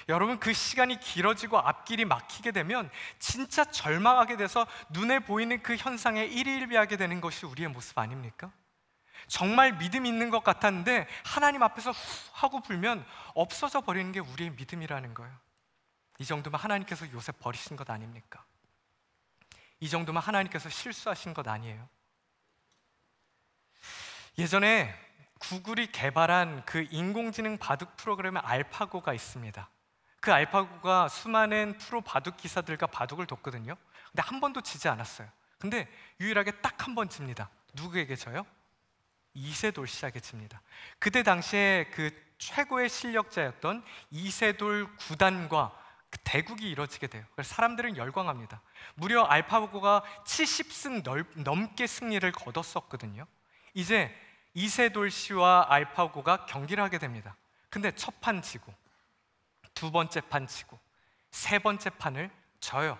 여러분, 그 시간이 길어지고 앞길이 막히게 되면 진짜 절망하게 돼서 눈에 보이는 그 현상에 일희일비하게 되는 것이 우리의 모습 아닙니까? 정말 믿음 있는 것 같았는데 하나님 앞에서 후 하고 불면 없어져 버리는 게 우리의 믿음이라는 거예요. 이 정도면 하나님께서 요셉 버리신 것 아닙니까? 이 정도면 하나님께서 실수하신 것 아니에요? 예전에 구글이 개발한 그 인공지능 바둑 프로그램의 알파고가 있습니다. 그 알파고가 수많은 프로 바둑 기사들과 바둑을 뒀거든요. 근데 한 번도 지지 않았어요. 근데 유일하게 딱 한 번 집니다. 누구에게 져요? 이세돌 씨에게 집니다. 그때 당시에 그 최고의 실력자였던 이세돌 구단과 그 대국이 이뤄지게 돼요. 그래서 사람들은 열광합니다. 무려 알파고가 70승 넘게 승리를 거뒀었거든요. 이제 이세돌 씨와 알파고가 경기를 하게 됩니다. 근데 첫 판 지고, 두 번째 판 지고, 세 번째 판을 져요.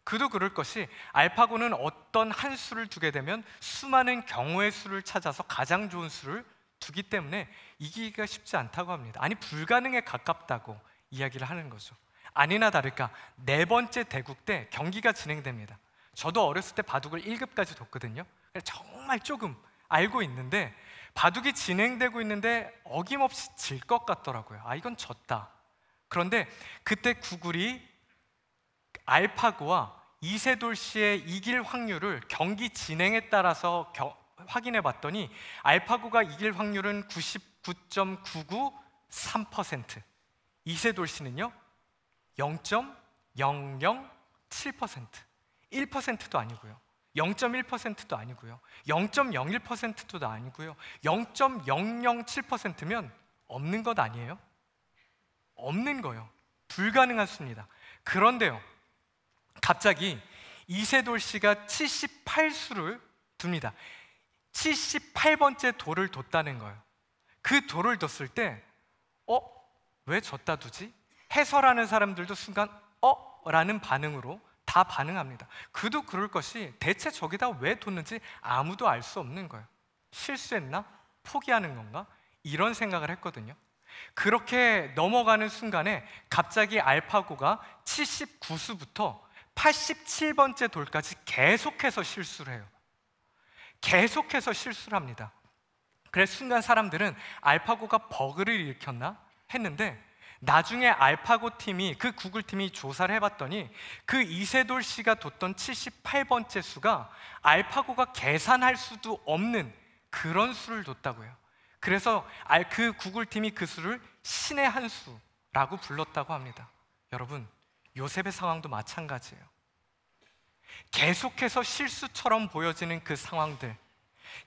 그도 그럴 것이, 알파고는 어떤 한 수를 두게 되면 수많은 경우의 수를 찾아서 가장 좋은 수를 두기 때문에 이기기가 쉽지 않다고 합니다. 아니, 불가능에 가깝다고 이야기를 하는 거죠. 아니나 다를까 네 번째 대국 때 경기가 진행됩니다. 저도 어렸을 때 바둑을 1급까지 뒀거든요. 정말 조금 알고 있는데 바둑이 진행되고 있는데 어김없이 질 것 같더라고요. 아, 이건 졌다. 그런데 그때 구글이 알파고와 이세돌 씨의 이길 확률을 경기 진행에 따라서 확인해 봤더니 알파고가 이길 확률은 99.993%, 이세돌씨는요 0.007%, 1%도 아니고요, 0.1%도 아니고요, 0.01%도 아니고요, 0.007%면 없는 것 아니에요? 없는 거예요. 불가능한 수입니다. 그런데요, 갑자기 이세돌 씨가 78수를 둡니다. 78번째 돌을 뒀다는 거예요. 그 돌을 뒀을 때 왜 졌다 두지? 해설하는 사람들도 순간 라는 반응으로 다 반응합니다. 그도 그럴 것이 대체 저기다 왜 뒀는지 아무도 알 수 없는 거예요. 실수했나? 포기하는 건가? 이런 생각을 했거든요. 그렇게 넘어가는 순간에 갑자기 알파고가 79수부터 87번째 돌까지 계속해서 실수를 해요. 계속해서 실수를 합니다. 그래서 순간 사람들은 알파고가 버그를 일으켰나 했는데, 나중에 알파고 팀이, 그 구글 팀이 조사를 해봤더니 그 이세돌 씨가 뒀던 78번째 수가 알파고가 계산할 수도 없는 그런 수를 뒀다고요. 그래서 그 구글 팀이 그 수를 신의 한 수라고 불렀다고 합니다. 여러분, 요셉의 상황도 마찬가지예요. 계속해서 실수처럼 보여지는 그 상황들,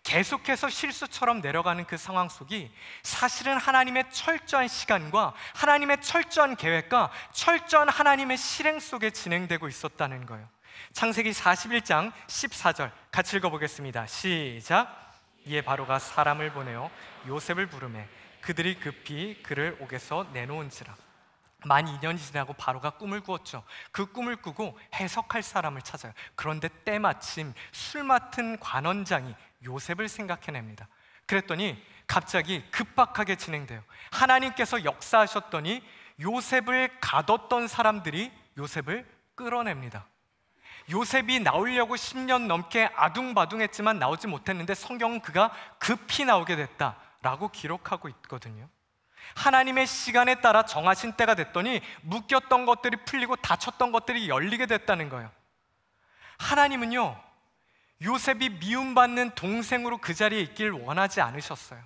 계속해서 실수처럼 내려가는 그 상황 속이 사실은 하나님의 철저한 시간과 하나님의 철저한 계획과 철저한 하나님의 실행 속에 진행되고 있었다는 거예요. 창세기 41장 14절 같이 읽어보겠습니다. 시작. 이에 바로가 사람을 보내어 요셉을 부르매 그들이 급히 그를 옥에서 내놓은지라. 만 2년이 지나고 바로가 꿈을 꾸었죠. 그 꿈을 꾸고 해석할 사람을 찾아요. 그런데 때마침 술 맡은 관원장이 요셉을 생각해냅니다. 그랬더니 갑자기 급박하게 진행돼요. 하나님께서 역사하셨더니 요셉을 가뒀던 사람들이 요셉을 끌어냅니다. 요셉이 나오려고 10년 넘게 아둥바둥했지만 나오지 못했는데 성경은 그가 급히 나오게 됐다라고 기록하고 있거든요. 하나님의 시간에 따라 정하신 때가 됐더니 묶였던 것들이 풀리고 닫혔던 것들이 열리게 됐다는 거예요. 하나님은요, 요셉이 미움받는 동생으로 그 자리에 있길 원하지 않으셨어요.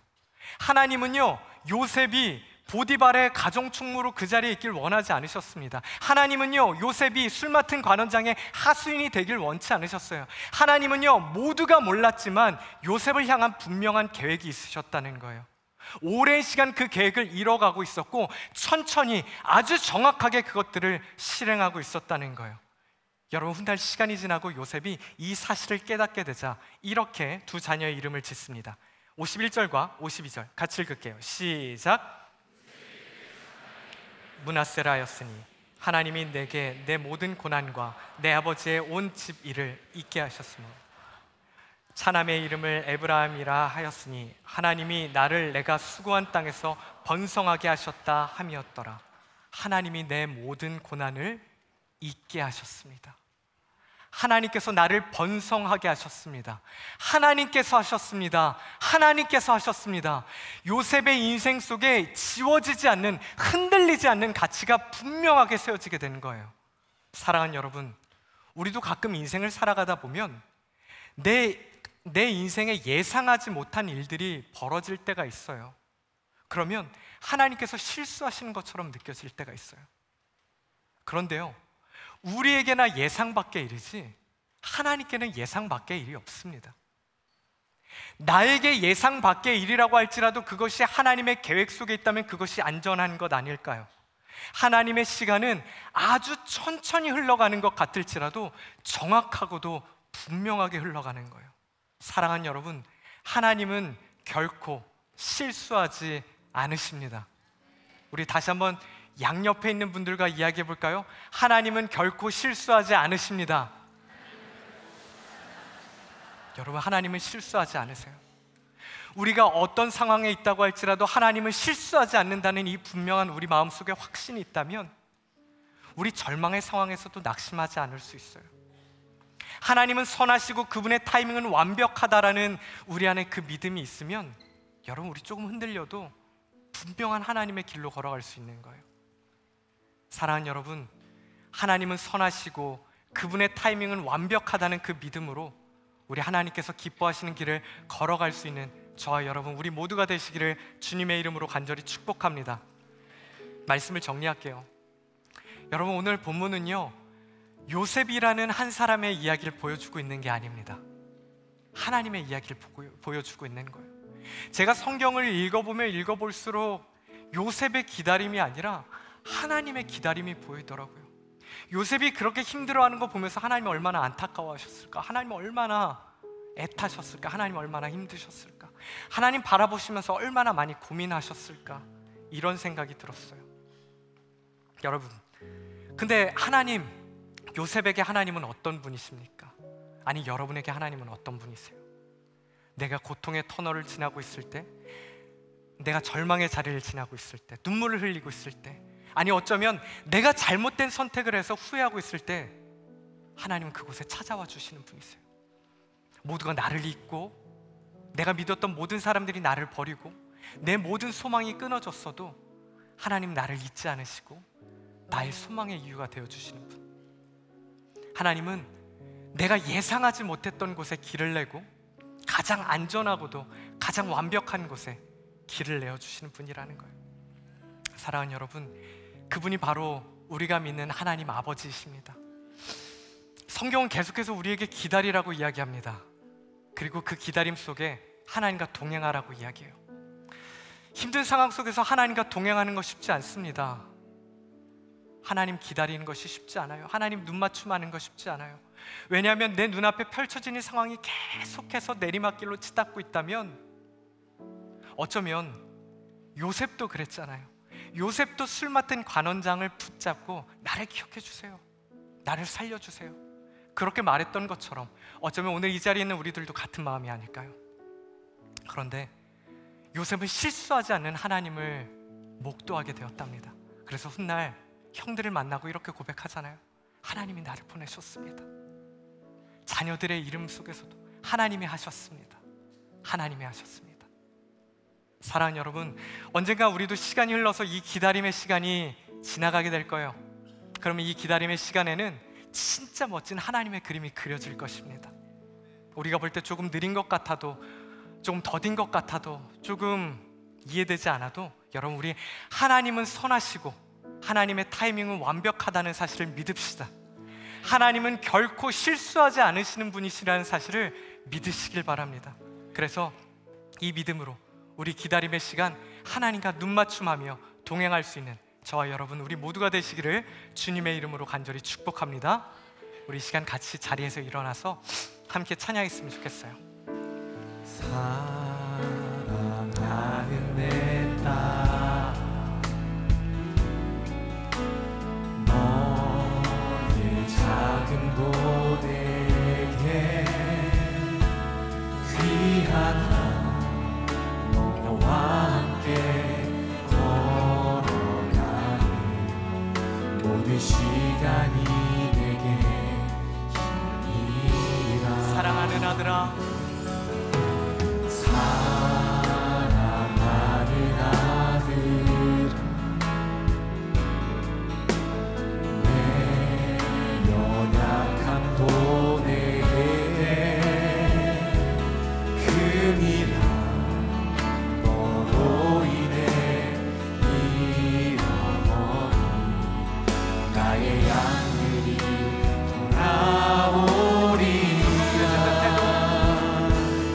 하나님은요, 요셉이 보디발의 가정충무로 그 자리에 있길 원하지 않으셨습니다. 하나님은요, 요셉이 술 맡은 관원장의 하수인이 되길 원치 않으셨어요. 하나님은요, 모두가 몰랐지만 요셉을 향한 분명한 계획이 있으셨다는 거예요. 오랜 시간 그 계획을 이뤄가고 있었고 천천히 아주 정확하게 그것들을 실행하고 있었다는 거예요. 여러분, 훗날 시간이 지나고 요셉이 이 사실을 깨닫게 되자 이렇게 두 자녀의 이름을 짓습니다. 51절과 52절 같이 읽을게요. 시작. 므낫세라였으니 하나님이 내게 내 모든 고난과 내 아버지의 온 집 일을 잊게 하셨으므로, 차남의 이름을 에브라임이라 하였으니 하나님이 나를 내가 수고한 땅에서 번성하게 하셨다 함이었더라. 하나님이 내 모든 고난을 잊게 하셨습니다. 하나님께서 나를 번성하게 하셨습니다. 하나님께서 하셨습니다. 하나님께서 하셨습니다. 요셉의 인생 속에 지워지지 않는, 흔들리지 않는 가치가 분명하게 세워지게 되는 거예요. 사랑하는 여러분, 우리도 가끔 인생을 살아가다 보면 내 인생에 예상하지 못한 일들이 벌어질 때가 있어요. 그러면 하나님께서 실수하시는 것처럼 느껴질 때가 있어요. 그런데요, 우리에게나 예상 밖의 일이지 하나님께는 예상 밖의 일이 없습니다. 나에게 예상 밖의 일이라고 할지라도 그것이 하나님의 계획 속에 있다면 그것이 안전한 것 아닐까요? 하나님의 시간은 아주 천천히 흘러가는 것 같을지라도 정확하고도 분명하게 흘러가는 거예요. 사랑하는 여러분, 하나님은 결코 실수하지 않으십니다. 우리 다시 한번 양옆에 있는 분들과 이야기해 볼까요? 하나님은 결코 실수하지 않으십니다. 여러분, 하나님은 실수하지 않으세요. 우리가 어떤 상황에 있다고 할지라도 하나님은 실수하지 않는다는 이 분명한 우리 마음속에 확신이 있다면 우리 절망의 상황에서도 낙심하지 않을 수 있어요. 하나님은 선하시고 그분의 타이밍은 완벽하다라는 우리 안에 그 믿음이 있으면 여러분, 우리 조금 흔들려도 분명한 하나님의 길로 걸어갈 수 있는 거예요. 사랑하는 여러분, 하나님은 선하시고 그분의 타이밍은 완벽하다는 그 믿음으로 우리 하나님께서 기뻐하시는 길을 걸어갈 수 있는 저와 여러분, 우리 모두가 되시기를 주님의 이름으로 간절히 축복합니다. 말씀을 정리할게요. 여러분, 오늘 본문은요, 요셉이라는 한 사람의 이야기를 보여주고 있는 게 아닙니다. 하나님의 이야기를 보여주고 있는 거예요. 제가 성경을 읽어보면 읽어볼수록 요셉의 기다림이 아니라 하나님의 기다림이 보이더라고요. 요셉이 그렇게 힘들어하는 거 보면서 하나님이 얼마나 안타까워하셨을까, 하나님이 얼마나 애타셨을까, 하나님이 얼마나 힘드셨을까, 하나님 바라보시면서 얼마나 많이 고민하셨을까, 이런 생각이 들었어요. 여러분, 근데 하나님, 요셉에게 하나님은 어떤 분이십니까? 아니, 여러분에게 하나님은 어떤 분이세요? 내가 고통의 터널을 지나고 있을 때, 내가 절망의 자리를 지나고 있을 때, 눈물을 흘리고 있을 때, 아니 어쩌면 내가 잘못된 선택을 해서 후회하고 있을 때 하나님은 그곳에 찾아와 주시는 분이세요. 모두가 나를 잊고, 내가 믿었던 모든 사람들이 나를 버리고, 내 모든 소망이 끊어졌어도 하나님 나를 잊지 않으시고 나의 소망의 이유가 되어주시는 분. 하나님은 내가 예상하지 못했던 곳에 길을 내고 가장 안전하고도 가장 완벽한 곳에 길을 내어주시는 분이라는 거예요. 사랑하는 여러분, 그분이 바로 우리가 믿는 하나님 아버지이십니다. 성경은 계속해서 우리에게 기다리라고 이야기합니다. 그리고 그 기다림 속에 하나님과 동행하라고 이야기해요. 힘든 상황 속에서 하나님과 동행하는 거 쉽지 않습니다. 하나님 기다리는 것이 쉽지 않아요. 하나님 눈 맞춤하는 거 쉽지 않아요. 왜냐하면 내 눈앞에 펼쳐지는 상황이 계속해서 내리막길로 치닫고 있다면, 어쩌면 요셉도 그랬잖아요. 요셉도 술 맡은 관원장을 붙잡고 나를 기억해 주세요, 나를 살려주세요, 그렇게 말했던 것처럼 어쩌면 오늘 이 자리에 있는 우리들도 같은 마음이 아닐까요? 그런데 요셉은 실수하지 않는 하나님을 목도하게 되었답니다. 그래서 훗날 형들을 만나고 이렇게 고백하잖아요. 하나님이 나를 보내셨습니다. 자녀들의 이름 속에서도 하나님이 하셨습니다. 하나님이 하셨습니다. 사랑하는 여러분, 언젠가 우리도 시간이 흘러서 이 기다림의 시간이 지나가게 될 거예요. 그러면 이 기다림의 시간에는 진짜 멋진 하나님의 그림이 그려질 것입니다. 우리가 볼 때 조금 느린 것 같아도, 조금 더딘 것 같아도, 조금 이해되지 않아도, 여러분, 우리 하나님은 선하시고 하나님의 타이밍은 완벽하다는 사실을 믿읍시다. 하나님은 결코 실수하지 않으시는 분이시라는 사실을 믿으시길 바랍니다. 그래서 이 믿음으로 우리 기다림의 시간 하나님과 눈맞춤하며 동행할 수 있는 저와 여러분, 우리 모두가 되시기를 주님의 이름으로 간절히 축복합니다. 우리 시간 같이 자리에서 일어나서 함께 찬양했으면 좋겠어요. 사랑하는 내 딸, 너의 작은 도에게 귀한 너와 함께 걸어가니 모든 시간이 내게 힘이라. 사랑하는 아들아, 사랑하는 아들아, 내 연약함도 내게 금이라. 나의 양들이 돌아오리라.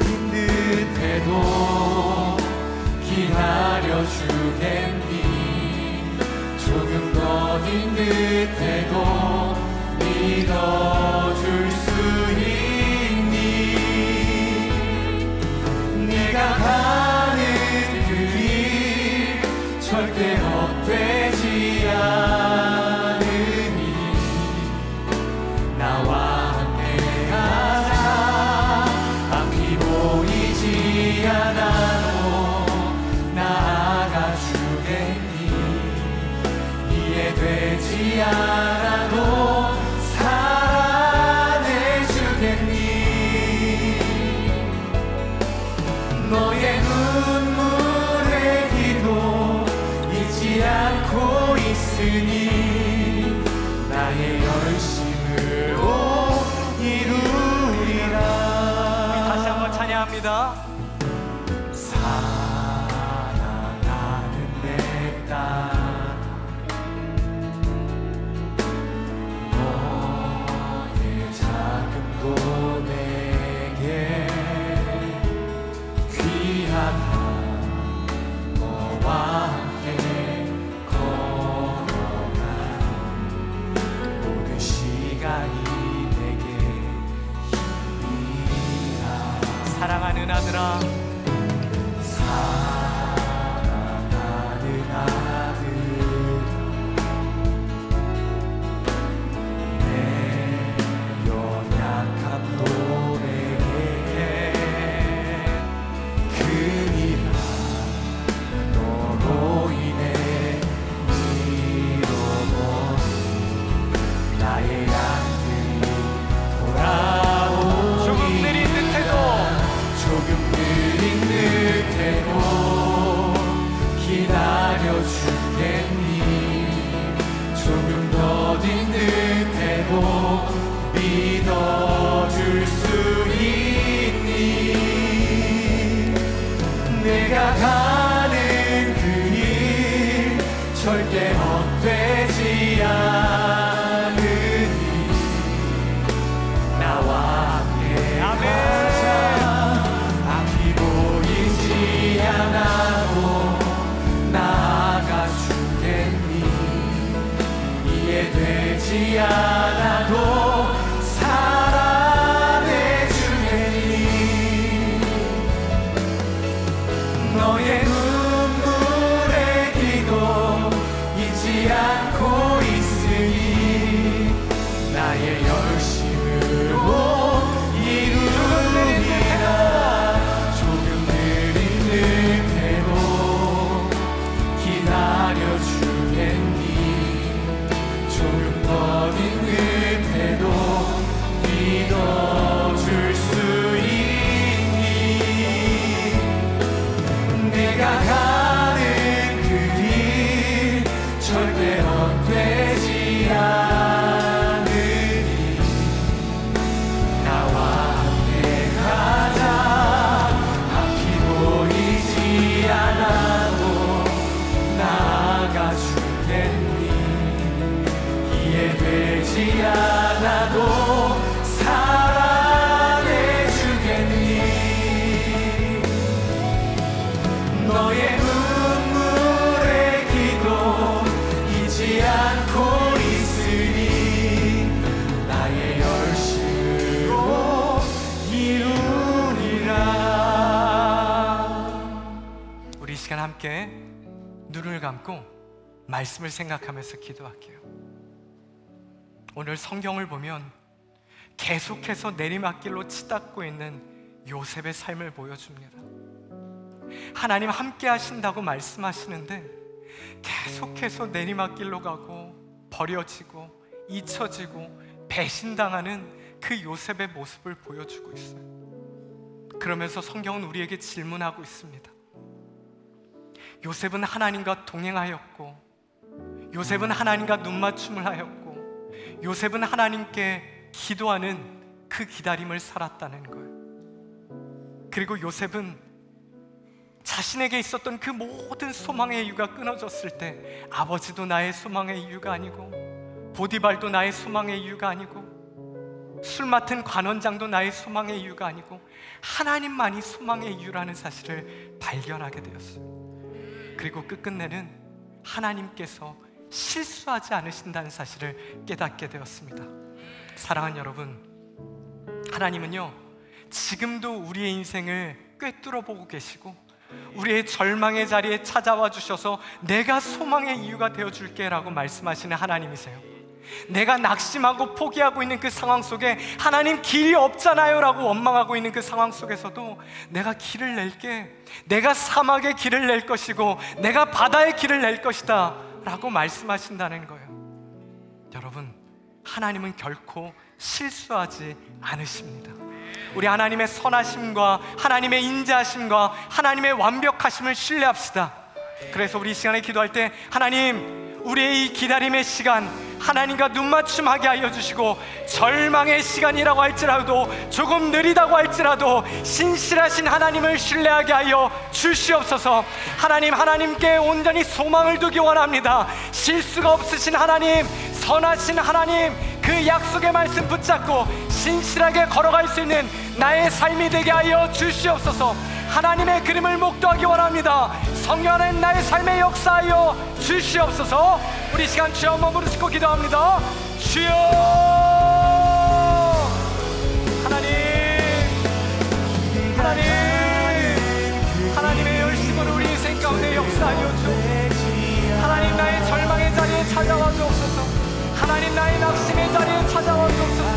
빈 듯해도 기다려주겠니? 조금 더딘 듯해도 믿어줄 수 있니? 내가 가는 그 길 절대 헛되지 않으니 나와 함께 가자. 앞이 보이지 않아도 나아가 주겠니? 이해되지 않아도 사랑해 주겠니? 너의 눈물의 기도 잊지 않고 있으니 나의 열심으로 이루리라. 아들아 사랑하는 아들 내 연약함 노래해 그니라 너로 인해 잃어버린 나의 양들이 돌아오리라 조금 느린 듯해도 조금 느린 듯해도 기다려주겠니 조금 더딘 듯해도 믿어줄 수 있니 내가 가는 그 길 절대 헛되지 않으니 나와 함께 아멘. 가자 앞이 보이지 않아도 나아가 주겠니 이해되지 않아도 사랑해 주겠니 너의 눈물의 기도 잊지 않고 있으니 나의 열심으로 이루리라 조금 느린 듯해도 기다려주겠니 조금 더딘 듯해도 믿어줄 수 있니 내가 가는 그 길 절대 헛되지 않으니 나와 함께 가자 앞이 보이지 않아도 나아가 주겠니 이해되지 않아도 사랑해 주겠니 너의 눈물의 기도 잊지 않고 있으니 나의 열심으로 이루리라 우리 이 시간 함께 눈을 감고 말씀을 생각하면서 기도할게요. 오늘 성경을 보면 계속해서 내리막길로 치닫고 있는 요셉의 삶을 보여줍니다. 하나님 함께 하신다고 말씀하시는데 계속해서 내리막길로 가고 버려지고 잊혀지고 배신당하는 그 요셉의 모습을 보여주고 있어요. 그러면서 성경은 우리에게 질문하고 있습니다. 요셉은 하나님과 동행하였고 요셉은 하나님과 눈맞춤을 하였고 요셉은 하나님께 기도하는 그 기다림을 살았다는 거예요. 그리고 요셉은 자신에게 있었던 그 모든 소망의 이유가 끊어졌을 때 아버지도 나의 소망의 이유가 아니고 보디발도 나의 소망의 이유가 아니고 술 맡은 관원장도 나의 소망의 이유가 아니고 하나님만이 소망의 이유라는 사실을 발견하게 되었어요. 그리고 끝끝내는 하나님께서 실수하지 않으신다는 사실을 깨닫게 되었습니다. 사랑하는 여러분, 하나님은요 지금도 우리의 인생을 꿰뚫어 보고 계시고 우리의 절망의 자리에 찾아와 주셔서 내가 소망의 이유가 되어줄게 라고 말씀하시는 하나님이세요. 내가 낙심하고 포기하고 있는 그 상황 속에 하나님 길이 없잖아요 라고 원망하고 있는 그 상황 속에서도 내가 길을 낼게, 내가 사막의 길을 낼 것이고 내가 바다의 길을 낼 것이다 라고 말씀하신다는 거예요. 여러분, 하나님은 결코 실수하지 않으십니다. 우리 하나님의 선하심과 하나님의 인자하심과 하나님의 완벽하심을 신뢰합시다. 그래서 우리 이 시간에 기도할 때 하나님, 우리의 이 기다림의 시간 하나님과 눈맞춤하게 하여 주시고 절망의 시간이라고 할지라도 조금 느리다고 할지라도 신실하신 하나님을 신뢰하게 하여 주시옵소서. 하나님, 하나님께 온전히 소망을 두기 원합니다. 실수가 없으신 하나님, 선하신 하나님, 그 약속의 말씀 붙잡고 신실하게 걸어갈 수 있는 나의 삶이 되게 하여 주시옵소서. 하나님의 그림을 목도하기 원합니다. 성령은 나의 삶에 역사하여 주시옵소서. 우리 시간 주여 한번 부르짖고 기도합니다. 주여, 하나님, 하나님, 역사하여 주옵소서. 하나님 나의 절망의 자리에 찾아와 주옵소서. 하나님 나의 낙심의 자리에 찾아와 주옵소서.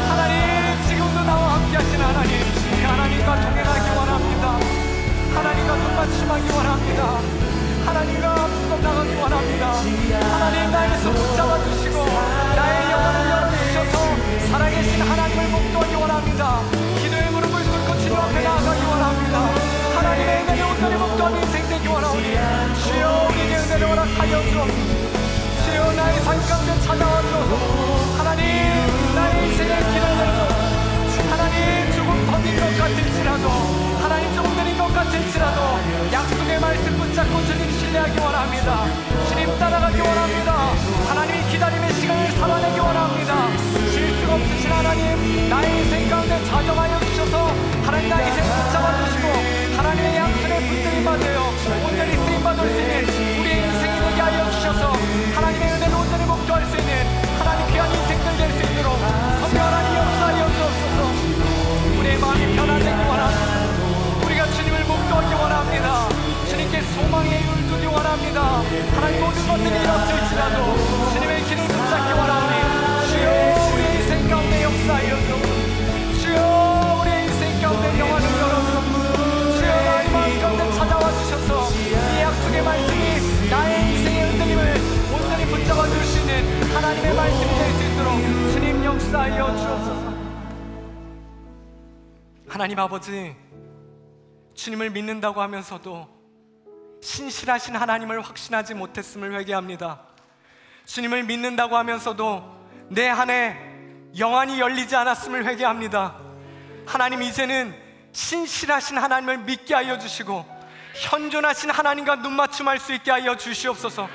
하나님 지금도 나와 함께 하신 하나님, 그 하나님과 동행하기 원합니다. 하나님과 눈맞춤하기 원합니다. 하나님과 앞서 나가기 원합니다. 하나님 나의 손 붙잡아 주시고 나의 영혼을 열어주셔서 살아계신 하나님을 목도하기 원합니다. 기도의 무릎을 꿇고 주님 앞에 나아가기 원합니다. 하나님의 은혜를 온전히 목도하는 인생 되기 원하오니 주여 우리에게 은혜를 허락하여 주옵소서. 주여 나의 삶 가운데 찾아와 주옵소서. 하나님 나의 인생의 길을 내줘. 하나님 조금 더딘 것 같을지라도, 하나님 조금 느린 것 같을지라도 약속의 말씀 붙잡고 주님 신뢰하기 원합니다. 주님 따라가기 원합니다. 하나님이 기다림의 시간을 살아내기 원합니다. 실수가 없으신 하나님, 나의 인생 가운데 자정하여 주셔서 하나님 나의 인생 붙잡아 주시고 하나님의 양손에 붙들림 받으여 온전히 쓰임받을 수 있는 우리의 인생이 되게 하여 주셔서 하나님의 은혜를 온전히 목도할 수 있는 하나님 귀한 인생들 될 수 있도록 선배 하나님 역사하여 주옵소서. 우리의 마음이 편안하기 원합니다. 우리가 주님을 목도하기 원합니다. 주님께 소망의 이유를 두기 원합니다. 하나님 모든 것들이 이뤘을지라도 주님의 길을 붙잡기 원하오니 주여 우리의 인생 가운데 역사하여 주옵소서. 주여 우리의 인생 가운데 영화를 열어주옵소서. 주여 나의 마음 가운데 찾아와 주셔서 이 약속의 말씀이 나의 인생의 흔들림을 온전히 붙잡아 줄 수 있는 하나님의 말씀이 될 수 있도록 주님 역사하여 주옵소서. 하나님 아버지, 주님을 믿는다고 하면서도 신실하신 하나님을 확신하지 못했음을 회개합니다. 주님을 믿는다고 하면서도 내 한 해 영안이 열리지 않았음을 회개합니다. 하나님 이제는 신실하신 하나님을 믿게 하여 주시고 현존하신 하나님과 눈맞춤할 수 있게 하여 주시옵소서.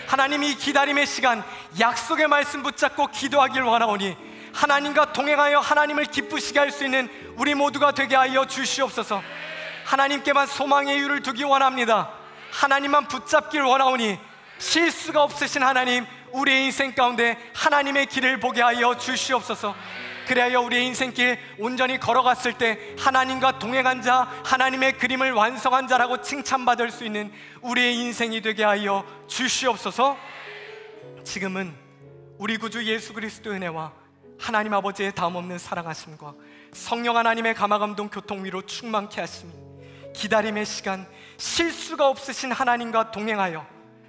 하나님 이 기다림의 시간 약속의 말씀 붙잡고 기도하길 원하오니 하나님과 동행하여 하나님을 기쁘시게 할 수 있는 우리 모두가 되게 하여 주시옵소서. 하나님께만 소망의 이유를 두기 원합니다. 하나님만 붙잡길 원하오니 실수가 없으신 하나님, 우리의 인생 가운데 하나님의 길을 보게 하여 주시옵소서. 그래야 우리의 인생길 온전히 걸어갔을 때 하나님과 동행한 자, 하나님의 그림을 완성한 자라고 칭찬받을 수 있는 우리의 인생이 되게 하여 주시옵소서. 지금은 우리 구주 예수 그리스도의 은혜와 하나님 아버지의 다음없는 사랑하심과 성령 하나님의 감화감동 교통 위로 충만케 하심이 기다림의 시간 실수가 없으신 하나님과 동행하여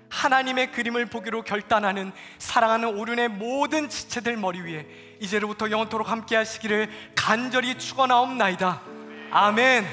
하나님의 그림을 보기로 결단하는 사랑하는 오륜의 모든 지체들 머리 위에 이제로부터 영원토록 함께 하시기를 간절히 축원하옵나이다. 아멘.